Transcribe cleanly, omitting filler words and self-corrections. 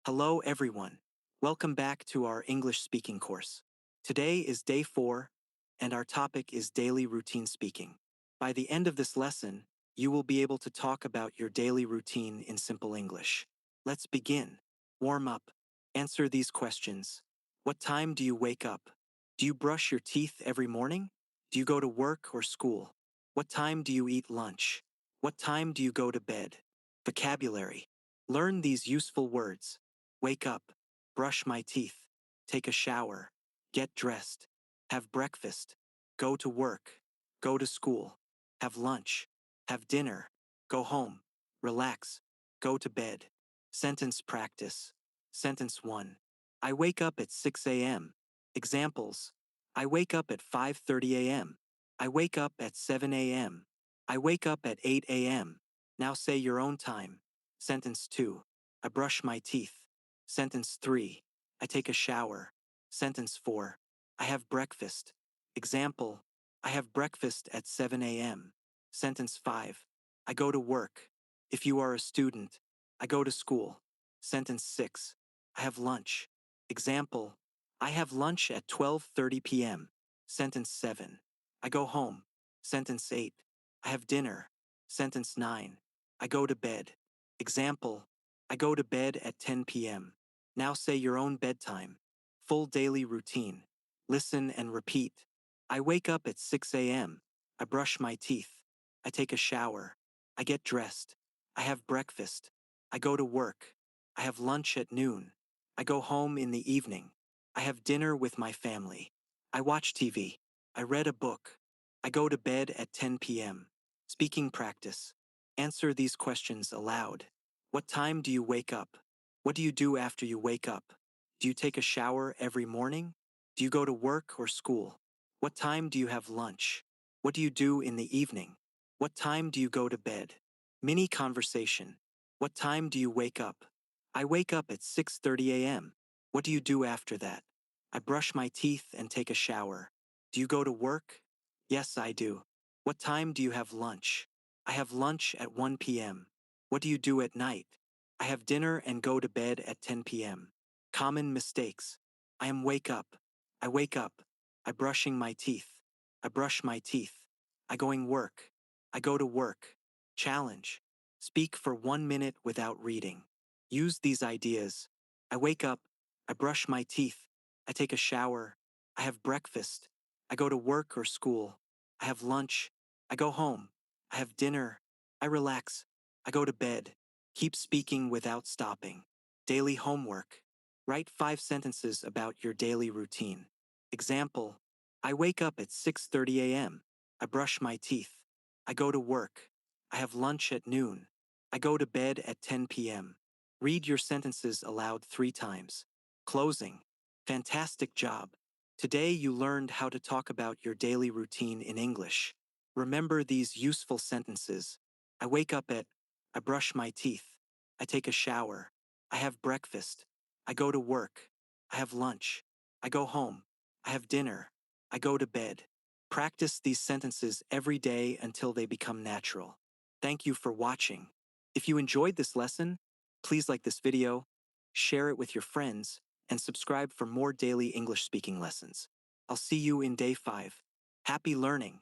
Hello everyone. Welcome back to our English speaking course. Today is day 4, and our topic is daily routine speaking. By the end of this lesson, you will be able to talk about your daily routine in simple English. Let's begin. Warm up. Answer these questions. What time do you wake up? Do you brush your teeth every morning? Do you go to work or school? What time do you eat lunch? What time do you go to bed? Vocabulary. Learn these useful words. Wake up, brush my teeth, take a shower, get dressed, have breakfast, go to work, go to school, have lunch, have dinner, go home, relax, go to bed. Sentence practice. Sentence 1. I wake up at 6 a.m. Examples. I wake up at 5:30 a.m. I wake up at 7 a.m. I wake up at 8 a.m. Now say your own time. Sentence 2. I brush my teeth. Sentence 3. I take a shower. Sentence 4. I have breakfast. Example. I have breakfast at 7 a.m. Sentence 5. I go to work. If you are a student, I go to school. Sentence 6. I have lunch. Example. I have lunch at 12:30 p.m. Sentence 7. I go home. Sentence 8. I have dinner. Sentence 9. I go to bed. Example. I go to bed at 10 p.m. Now say your own bedtime. Full daily routine. Listen and repeat. I wake up at 6 a.m. I brush my teeth. I take a shower. I get dressed. I have breakfast. I go to work. I have lunch at noon. I go home in the evening. I have dinner with my family. I watch TV. I read a book. I go to bed at 10 p.m. Speaking practice. Answer these questions aloud. What time do you wake up? What do you do after you wake up? Do you take a shower every morning? Do you go to work or school? What time do you have lunch? What do you do in the evening? What time do you go to bed? Mini conversation. What time do you wake up? I wake up at 6:30 a.m. What do you do after that? I brush my teeth and take a shower. Do you go to work? Yes, I do. What time do you have lunch? I have lunch at 1 p.m. What do you do at night? I have dinner and go to bed at 10 p.m. Common mistakes. I am wake up. I wake up. I brushing my teeth. I brush my teeth. I going work. I go to work. Challenge. Speak for 1 minute without reading. Use these ideas. I wake up. I brush my teeth. I take a shower. I have breakfast. I go to work or school. I have lunch. I go home. I have dinner. I relax. I go to bed. Keep speaking without stopping. Daily homework. Write 5 sentences about your daily routine. Example. I wake up at 6:30 a.m. I brush my teeth. I go to work. I have lunch at noon. I go to bed at 10 p.m. Read your sentences aloud 3 times. Closing. Fantastic job. Today you learned how to talk about your daily routine in English. Remember these useful sentences. I wake up at, I brush my teeth. I take a shower. I have breakfast. I go to work. I have lunch. I go home. I have dinner. I go to bed. Practice these sentences every day until they become natural. Thank you for watching. If you enjoyed this lesson, please like this video, share it with your friends, and subscribe for more daily English speaking lessons. I'll see you in day 5. Happy learning!